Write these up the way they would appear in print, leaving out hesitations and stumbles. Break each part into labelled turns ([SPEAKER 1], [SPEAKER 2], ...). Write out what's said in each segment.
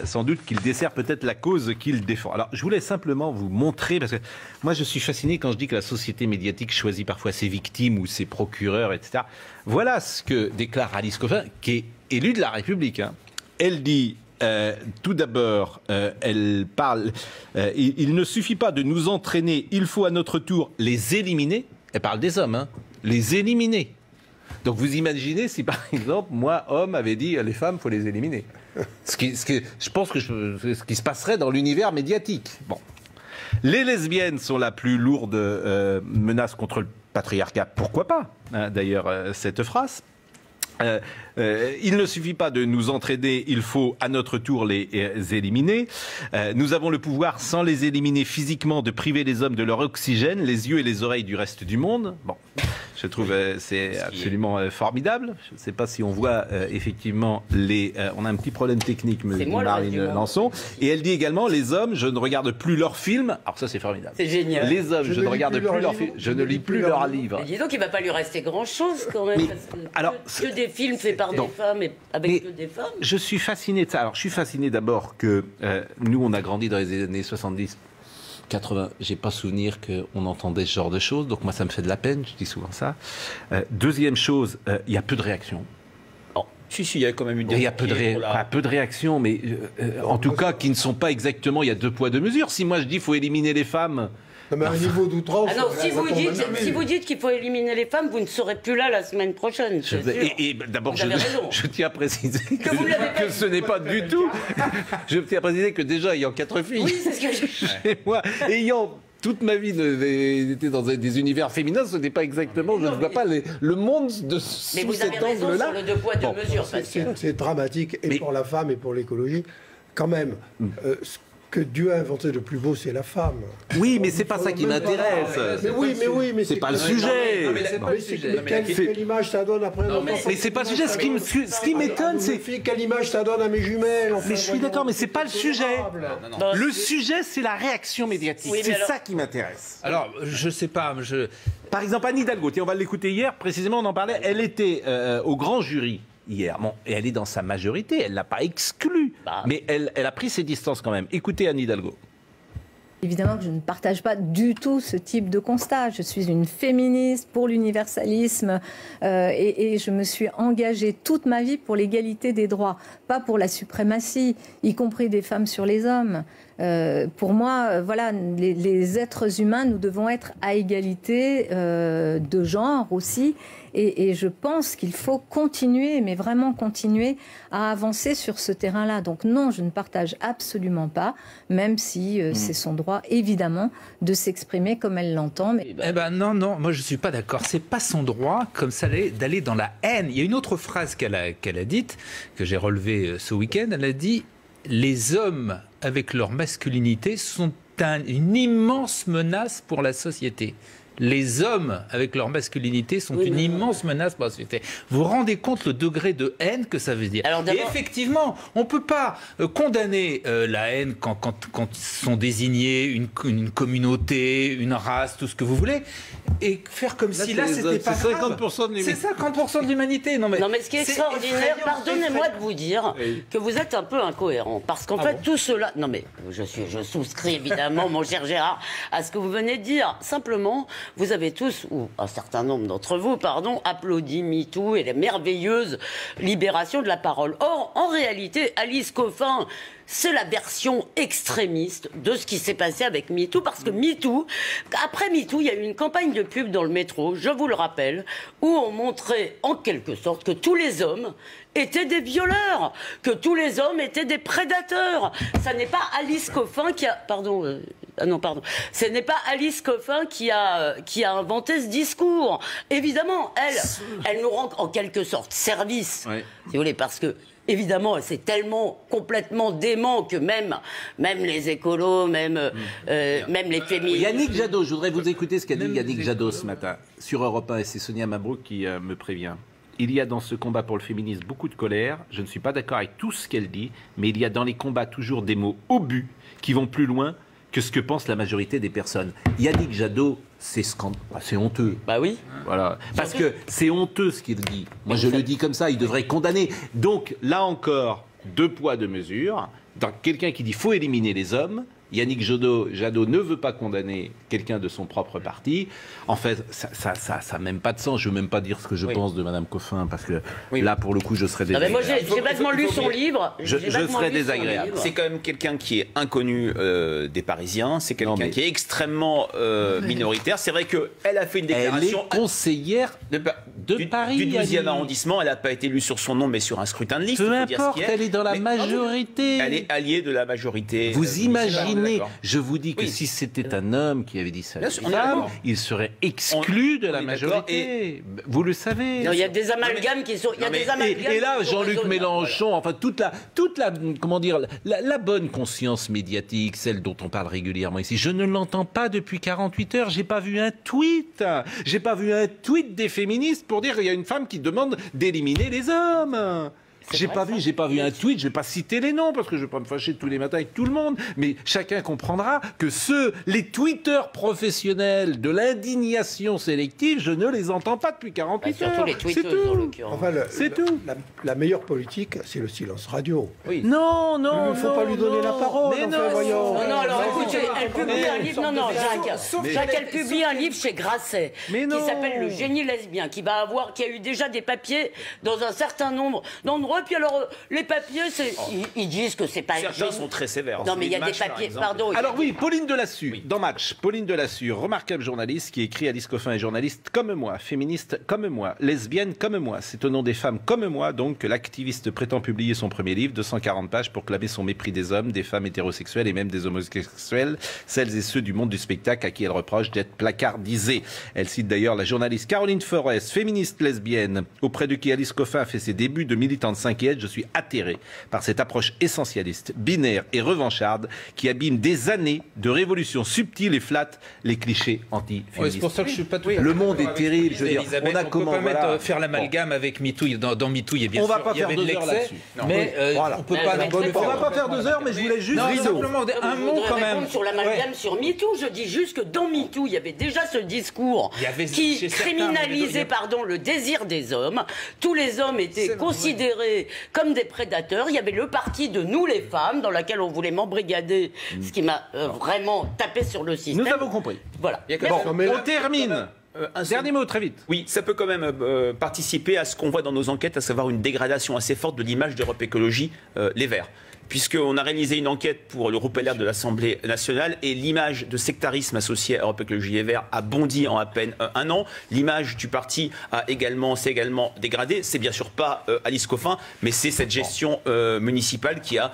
[SPEAKER 1] sans doute qu'il dessert peut-être la cause qu'il défend. Alors, je voulais simplement vous montrer, parce que moi, je suis fasciné quand je dis que la société médiatique choisit parfois ses victimes ou ses procureurs, etc. Voilà ce que déclare Alice Coffin, qui est élue de la République. Hein. Elle dit... tout d'abord, elle parle. Il ne suffit pas de nous entraîner, il faut à notre tour les éliminer. Elle parle des hommes, hein, les éliminer. Donc vous imaginez si par exemple, moi, homme, avait dit les femmes, faut les éliminer. Je pense que ce qui se passerait dans l'univers médiatique. Bon. Les lesbiennes sont la plus lourde menace contre le patriarcat. Pourquoi pas, hein, d'ailleurs, cette phrase. Il ne suffit pas de nous entraider, il faut à notre tour les éliminer. Nous avons le pouvoir, sans les éliminer physiquement, de priver les hommes de leur oxygène, les yeux et les oreilles du reste du monde. Bon, je trouve c'est absolument formidable. Je ne sais pas si on voit effectivement les... on a un petit problème technique, Marine Lançon. Et elle dit également, les hommes, je ne regarde plus leurs films. Alors ça, c'est formidable.
[SPEAKER 2] C'est génial.
[SPEAKER 1] Les hommes, je ne regarde plus leurs films, je ne lis plus leurs livres.
[SPEAKER 2] Mais dis donc, il ne va pas lui rester grand-chose quand même.
[SPEAKER 1] Mais,
[SPEAKER 2] parce que
[SPEAKER 1] alors,
[SPEAKER 2] que des films faits par des femmes et avec que des femmes.
[SPEAKER 1] Je suis fasciné de ça. Alors, je suis fasciné d'abord que nous, on a grandi dans les années 70, 80. J'ai pas souvenir qu'on entendait ce genre de choses. Donc, moi, ça me fait de la peine. Je dis souvent ça. Deuxième chose, il y a peu de réactions.
[SPEAKER 3] Si, il y a quand même une...
[SPEAKER 1] Il y a peu de réactions, mais en tout cas, qui ne sont pas exactement... Il y a 2 poids, 2 mesures. Si moi, je dis qu'il faut éliminer les femmes...
[SPEAKER 4] Non, mais à un niveau d'outrance...
[SPEAKER 2] Ah non, si vous dites qu'il faut éliminer les femmes, vous ne serez plus là la semaine prochaine.
[SPEAKER 1] Et d'abord, je tiens à préciser que ce n'est pas du tout... Je tiens à préciser que déjà, ayant 4 filles,
[SPEAKER 2] oui, c'est ce que
[SPEAKER 1] chez moi, ayant toute ma vie été dans des univers féminins, ce n'est pas exactement... Je ne vois pas le monde de sous cet angle-là.
[SPEAKER 2] Mais vous avez raison sur le 2 poids, 2 mesures.
[SPEAKER 4] C'est dramatique, et pour la femme et pour l'écologie. Quand même, ce que Dieu a inventé de plus beau, c'est la femme.
[SPEAKER 1] Oui, mais c'est pas ça qui m'intéresse.
[SPEAKER 4] Mais
[SPEAKER 1] c'est pas le sujet.
[SPEAKER 4] Quelle image ça donne après?
[SPEAKER 1] Mais c'est pas le sujet. Ce qui m'étonne, c'est
[SPEAKER 4] quelle image ça donne à mes jumelles.
[SPEAKER 1] Mais je suis d'accord, mais c'est pas le sujet. Le sujet, c'est la réaction médiatique. C'est ça qui m'intéresse.
[SPEAKER 3] Alors, je sais pas.
[SPEAKER 1] Par exemple, Anne Hidalgo, on va l'écouter hier. Précisément, on en parlait. Elle était au grand jury hier. Bon, et elle est dans sa majorité, elle ne l'a pas exclu. Mais elle a pris ses distances quand même. Écoutez Anne Hidalgo.
[SPEAKER 5] Évidemment que je ne partage pas du tout ce type de constat. Je suis une féministe pour l'universalisme et je me suis engagée toute ma vie pour l'égalité des droits, pas pour la suprématie, y compris des femmes sur les hommes. Pour moi, voilà, les êtres humains, nous devons être à égalité de genre aussi. Et je pense qu'il faut continuer, mais vraiment continuer à avancer sur ce terrain-là. Donc non, je ne partage absolument pas, même si c'est son droit, évidemment, de s'exprimer comme elle l'entend. Mais...
[SPEAKER 3] Eh ben non, moi je ne suis pas d'accord. C'est pas son droit, comme ça, d'aller dans la haine. Il y a une autre phrase qu'elle a dite, que j'ai relevée ce week-end. Elle a dit « Les hommes avec leur masculinité sont une immense menace pour la société ». Les hommes, avec leur masculinité, sont une immense menace pour la société. Vous vous rendez compte le degré de haine que ça veut dire? Et effectivement, on ne peut pas condamner la haine quand sont désignés une communauté, une race, tout ce que vous voulez, et faire comme si là, c'était pas grave. C'est 50% de l'humanité. Non mais
[SPEAKER 2] ce qui est extraordinaire, pardonnez-moi de vous dire que vous êtes un peu incohérent. Parce qu'en fait, tout cela... Non mais, je souscris évidemment, mon cher Gérard, à ce que vous venez de dire. Simplement... Vous avez tous, ou un certain nombre d'entre vous, pardon, applaudi MeToo et la merveilleuse libération de la parole. Or, en réalité, Alice Coffin, c'est la version extrémiste de ce qui s'est passé avec MeToo, parce que MeToo, après MeToo, il y a eu une campagne de pub dans le métro, je vous le rappelle, où on montrait en quelque sorte que tous les hommes étaient des violeurs, que tous les hommes étaient des prédateurs. Ça n'est pas Alice Coffin qui a... Pardon... Ce n'est pas Alice Coffin qui a inventé ce discours. Évidemment, elle nous rend en quelque sorte service, si vous voulez, parce que évidemment, c'est tellement complètement dément que même les écolos, même les féministes...
[SPEAKER 1] Yannick Jadot, je voudrais vous écouter ce qu'a dit Yannick Jadot ce matin sur Europe 1, et c'est Sonia Mabrouk qui me prévient. Il y a dans ce combat pour le féminisme beaucoup de colère. Je ne suis pas d'accord avec tout ce qu'elle dit, mais il y a dans les combats toujours des mots obus qui vont plus loin que ce que pense la majorité des personnes. Yannick Jadot, c'est honteux.
[SPEAKER 2] Bah oui.
[SPEAKER 1] Voilà. Parce que c'est honteux ce qu'il dit. Moi, je le dis comme ça, il devrait condamner. Donc, là encore, 2 poids, 2 mesures. dans quelqu'un qui dit faut éliminer les hommes. Yannick Jadot ne veut pas condamner quelqu'un de son propre parti. En fait, ça n'a même pas de sens. Je ne veux même pas dire ce que je pense de Mme Coffin, parce que là, pour le coup, je serais désagréable.
[SPEAKER 2] Moi, j'ai vaguement lu son livre.
[SPEAKER 1] Je serais désagréable.
[SPEAKER 6] C'est quand même quelqu'un qui est inconnu des Parisiens. C'est quelqu'un qui est extrêmement minoritaire. C'est vrai qu'elle a fait une déclaration.
[SPEAKER 1] Elle est conseillère de Paris.
[SPEAKER 6] Du 12e arrondissement. Elle n'a pas été élue sur son nom, mais sur un scrutin de liste.
[SPEAKER 1] Peu importe, elle est dans la majorité.
[SPEAKER 6] Elle est alliée de la majorité.
[SPEAKER 1] Vous imaginez, je vous dis que si c'était un homme qui avait dit ça à une femme, il serait exclu de la majorité. Vous le savez.
[SPEAKER 2] Il y a des amalgames qui sont.
[SPEAKER 1] Et là, Jean-Luc Mélenchon, enfin toute la comment dire, la bonne conscience médiatique, celle dont on parle régulièrement ici, je ne l'entends pas depuis 48 heures. J'ai pas vu un tweet. J'ai pas vu un tweet des féministes pour dire qu'il y a une femme qui demande d'éliminer les hommes. J'ai pas vu un tweet, je vais pas citer les noms parce que je vais pas me fâcher tous les matins avec tout le monde, mais chacun comprendra que les tweeters professionnels de l'indignation sélective, je ne les entends pas depuis 48 heures.
[SPEAKER 2] Surtout les tweeteuses, en l'occurrence.
[SPEAKER 4] Enfin,
[SPEAKER 1] c'est tout.
[SPEAKER 4] La meilleure politique, c'est le silence radio.
[SPEAKER 1] Oui. Non,
[SPEAKER 4] il ne faut pas lui donner la parole.
[SPEAKER 1] Mais non,
[SPEAKER 2] alors écoutez, elle publie un livre. Non, Jacques, elle publie un livre chez Grasset qui s'appelle Le génie lesbien, qui a eu déjà des papiers dans un certain nombre d'endroits. Puis alors, les papiers, ils disent que c'est pas...
[SPEAKER 6] Certains sont très sévères.
[SPEAKER 2] Non, mais il y a des papiers, pardon.
[SPEAKER 1] Alors oui, Pauline Delassus, dans Match. Pauline Delassus, remarquable journaliste qui écrit Alice Coffin est journaliste comme moi, féministe comme moi, lesbienne comme moi. C'est au nom des femmes comme moi, donc, que l'activiste prétend publier son premier livre, 240 pages, pour clamer son mépris des hommes, des femmes hétérosexuelles et même des homosexuels, celles et ceux du monde du spectacle à qui elle reproche d'être placardisée. Elle cite d'ailleurs la journaliste Caroline Forest, féministe lesbienne, auprès de qui Alice Coffin a fait ses débuts de militante 5e, je suis atterré par cette approche essentialiste, binaire et revancharde qui abîme des années de révolution subtile et flatte les clichés anti-féministes.
[SPEAKER 3] C'est pour ça que je suis pas tout
[SPEAKER 1] Le monde est terrible. Je veux dire, on a
[SPEAKER 3] peut pas faire l'amalgame avec MeToo. Dans MeToo, il y a bien
[SPEAKER 1] sûr.
[SPEAKER 3] On va pas faire 2 heures là-dessus. Mais on peut pas.
[SPEAKER 1] On va pas faire 2 heures, mais je voulais juste
[SPEAKER 3] simplement un mot quand même
[SPEAKER 2] sur l'amalgame sur MeToo. Je dis juste que dans MeToo, il y avait déjà ce discours qui criminalisait, le désir des hommes. Tous les hommes étaient considérés comme des prédateurs. Il y avait le parti de nous les femmes dans laquelle on voulait m'embrigader, ce qui m'a vraiment tapé sur le système.
[SPEAKER 1] Nous avons compris.
[SPEAKER 2] Voilà.
[SPEAKER 1] On termine. Un dernier mot, très vite.
[SPEAKER 6] Oui, ça peut quand même participer à ce qu'on voit dans nos enquêtes, à savoir une dégradation assez forte de l'image d'Europe Écologie Les Verts. Puisqu'on a réalisé une enquête pour le groupe LR de l'Assemblée nationale et l'image de sectarisme associé à Europe Écologie Les Verts a bondi en à peine un an. L'image du parti s'est également dégradée. C'est bien sûr pas Alice Coffin, mais c'est cette gestion municipale qui a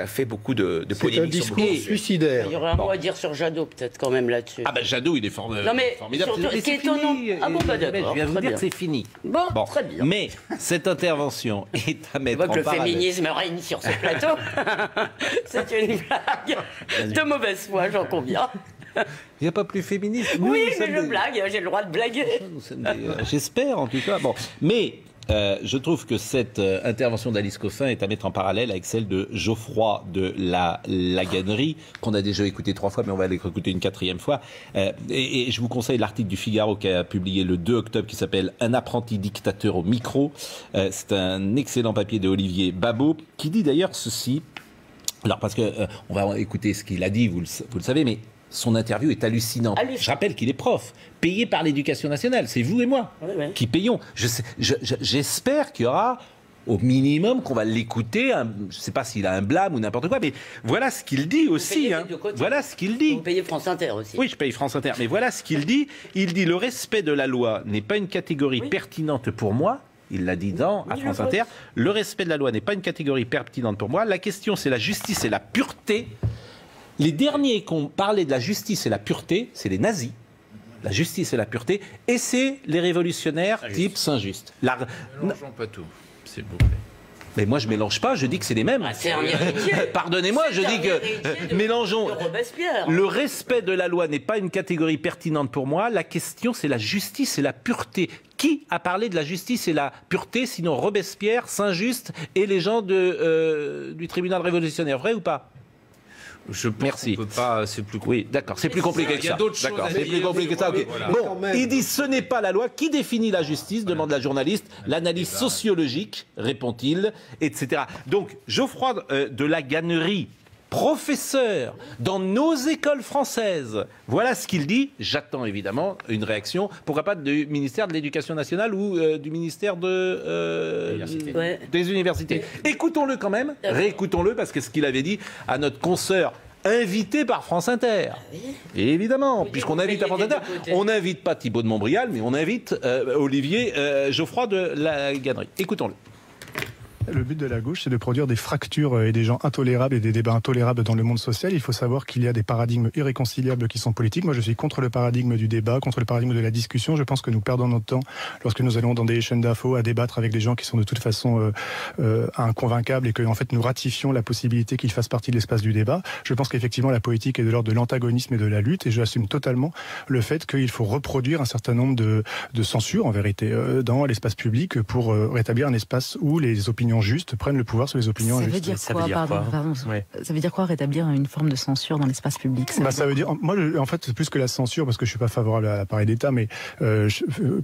[SPEAKER 6] fait beaucoup de polémiques.
[SPEAKER 4] C'est un discours suicidaire.
[SPEAKER 2] Il y aurait un mot à dire sur Jadot, peut-être, quand même, là-dessus.
[SPEAKER 1] Ah ben Jadot, il est formidable.
[SPEAKER 2] Non mais, ce qui est étonnant... Ah bon, bah d'accord.
[SPEAKER 1] Je viens vous dire que c'est fini.
[SPEAKER 2] Bon, très bien.
[SPEAKER 1] Mais cette intervention est à mettre en parallèle.
[SPEAKER 2] Le féminisme règne sur ce plateau. C'est une blague de mauvaise foi, j'en conviens.
[SPEAKER 1] Il n'y a pas plus féministe.
[SPEAKER 2] Oui, mais je blague, j'ai le droit de blaguer.
[SPEAKER 1] J'espère, en tout cas. Bon. Mais je trouve que cette intervention d'Alice Coffin est à mettre en parallèle avec celle de Geoffroy de la Laganerie, qu'on a déjà écouté 3 fois, mais on va l'écouter une 4e fois. Et je vous conseille l'article du Figaro qui a publié le 2 octobre qui s'appelle « Un apprenti dictateur au micro ». C'est un excellent papier de Olivier Babot qui dit d'ailleurs ceci. Alors, parce que on va écouter ce qu'il a dit, vous le savez, mais son interview est hallucinante. Je rappelle qu'il est prof, payé par l'Éducation nationale. C'est vous et moi qui payons. J'espère qu'il y aura au minimum qu'on va l'écouter. Je ne sais pas s'il a un blâme ou n'importe quoi, mais voilà ce qu'il dit aussi. Voilà ce qu'il dit.
[SPEAKER 2] Vous payez France Inter aussi.
[SPEAKER 1] Oui, je paye France Inter. Mais voilà ce qu'il dit. Il dit « Le respect de la loi n'est pas une catégorie pertinente pour moi ». Il l'a dit à France Inter. Le respect de la loi n'est pas une catégorie pertinente pour moi. La question, c'est la justice et la pureté. Les derniers qui ont parlé de la justice et la pureté, c'est les nazis. La justice et la pureté. Et c'est les révolutionnaires type Saint-Just.
[SPEAKER 3] Mélangeons pas tout, s'il vous plaît.
[SPEAKER 1] Mais moi, je ne mélange pas, je dis que c'est les mêmes.
[SPEAKER 2] C'est un héritier.
[SPEAKER 1] Pardonnez-moi, je dis que... mélangeons. Le respect de la loi n'est pas une catégorie pertinente pour moi. La question, c'est la justice et la pureté. Qui a parlé de la justice et la pureté, sinon Robespierre, Saint-Just et les gens du tribunal révolutionnaire? Vrai ou pas?
[SPEAKER 3] Je pense
[SPEAKER 1] Merci.
[SPEAKER 3] qu'on peut pas, c'est plus compliqué.
[SPEAKER 1] Oui, d'accord, c'est plus compliqué que ça.
[SPEAKER 3] Il y a d'autres choses
[SPEAKER 1] D'accord,
[SPEAKER 3] à
[SPEAKER 1] c'est
[SPEAKER 3] dire,
[SPEAKER 1] plus compliqué que ça. ok.
[SPEAKER 3] voilà.
[SPEAKER 1] Bon,
[SPEAKER 4] Quand même.
[SPEAKER 1] il dit ce n'est pas la loi qui définit la justice, demande la journaliste, l'analyse sociologique, répond-il, etc. Donc, Geoffroy de la Gannerie, professeur dans nos écoles françaises. Voilà ce qu'il dit. J'attends évidemment une réaction. Pourquoi pas du ministère de l'Éducation nationale ou du ministère des universités. Écoutons-le quand même. Réécoutons-le parce que ce qu'il avait dit à notre consoeur invité par France Inter. Et évidemment, puisqu'on invite à France Inter, on n'invite pas Thibault de Montbrial, mais on invite Olivier Geoffroy de la Gannerie. Écoutons-le.
[SPEAKER 7] Le but de la gauche, c'est de produire des fractures et des gens intolérables et des débats intolérables dans le monde social. Il faut savoir qu'il y a des paradigmes irréconciliables qui sont politiques. Moi, je suis contre le paradigme du débat, contre le paradigme de la discussion. Je pense que nous perdons notre temps lorsque nous allons dans des chaînes d'infos à débattre avec des gens qui sont de toute façon inconvaincables et que, en fait, nous ratifions la possibilité qu'ils fassent partie de l'espace du débat. Je pense qu'effectivement, la politique est de l'ordre de l'antagonisme et de la lutte et j'assume totalement le fait qu'il faut reproduire un certain nombre de censures, en vérité, dans l'espace public pour rétablir un espace où les opinions justes prennent le pouvoir sur les opinions injustes.
[SPEAKER 8] Ça veut dire quoi, Ça veut dire quoi rétablir une forme de censure dans l'espace public?
[SPEAKER 7] Ça veut dire, moi, en fait, plus que la censure, parce que je suis pas favorable à l'appareil d'État, mais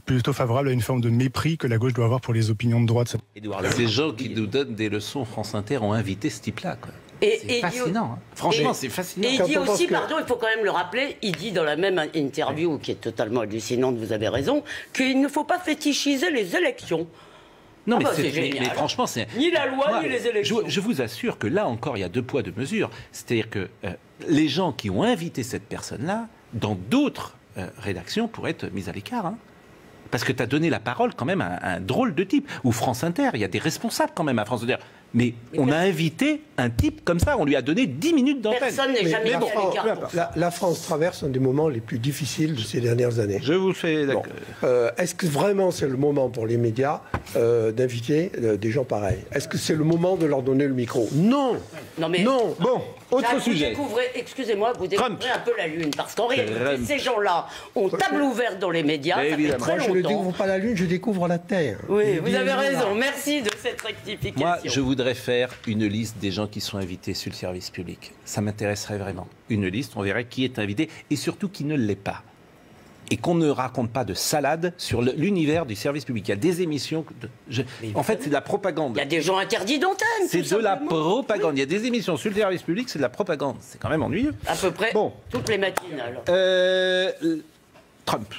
[SPEAKER 7] plutôt favorable à une forme de mépris que la gauche doit avoir pour les opinions de droite.
[SPEAKER 1] Ces gens qui nous donnent des leçons France Inter ont invité ce type-là, quoi.
[SPEAKER 2] C'est
[SPEAKER 1] fascinant. Hein. Franchement, c'est fascinant.
[SPEAKER 2] Et il dit aussi, pardon, il faut quand même le rappeler, il dit dans la même interview, qui est totalement hallucinante, vous avez raison, qu'il ne faut pas fétichiser les élections.
[SPEAKER 1] Non, mais,
[SPEAKER 2] génial.
[SPEAKER 1] mais franchement, c'est...
[SPEAKER 2] Ni la loi, ni les élections.
[SPEAKER 1] Je vous assure que là encore, il y a 2 poids, 2 mesures. C'est-à-dire que les gens qui ont invité cette personne-là, dans d'autres rédactions, pourraient être mis à l'écart. Hein. Parce que tu as donné la parole quand même à un drôle de type. Ou France Inter, il y a des responsables quand même à France Inter. Mais on a invité un type comme ça, on lui a donné 10 minutes d'antenne.
[SPEAKER 2] Personne n'est jamais mis à l'écart.
[SPEAKER 4] La France traverse un des moments les plus difficiles de ces dernières années.
[SPEAKER 1] Je vous le fais d'accord.
[SPEAKER 4] Est-ce que vraiment c'est le moment pour les médias d'inviter des gens pareils? Est-ce que c'est le moment de leur donner le micro? Non.
[SPEAKER 2] Non, mais
[SPEAKER 4] non.
[SPEAKER 1] Bon, autre sujet.
[SPEAKER 2] Excusez-moi, vous découvrez un peu la Lune. Parce qu'en réalité, ces gens-là ont table ouverte dans les médias. Ça fait très longtemps.
[SPEAKER 4] Je ne découvre pas la Lune, je découvre la Terre.
[SPEAKER 2] Oui, vous avez raison. Merci de cette rectification.
[SPEAKER 1] Moi, je voudrais faire une liste des gens qui sont invités sur le service public. Ça m'intéresserait vraiment. Une liste, on verrait qui est invité et surtout qui ne l'est pas. Et qu'on ne raconte pas de salade sur l'univers du service public. Il y a des émissions... En fait, c'est de la propagande.
[SPEAKER 2] Il y a des gens interdits d'antenne.
[SPEAKER 1] C'est de la propagande. Oui. Il y a des émissions sur le service public, c'est de la propagande. C'est quand même ennuyeux.
[SPEAKER 2] À peu près toutes les matinales.
[SPEAKER 1] Trump.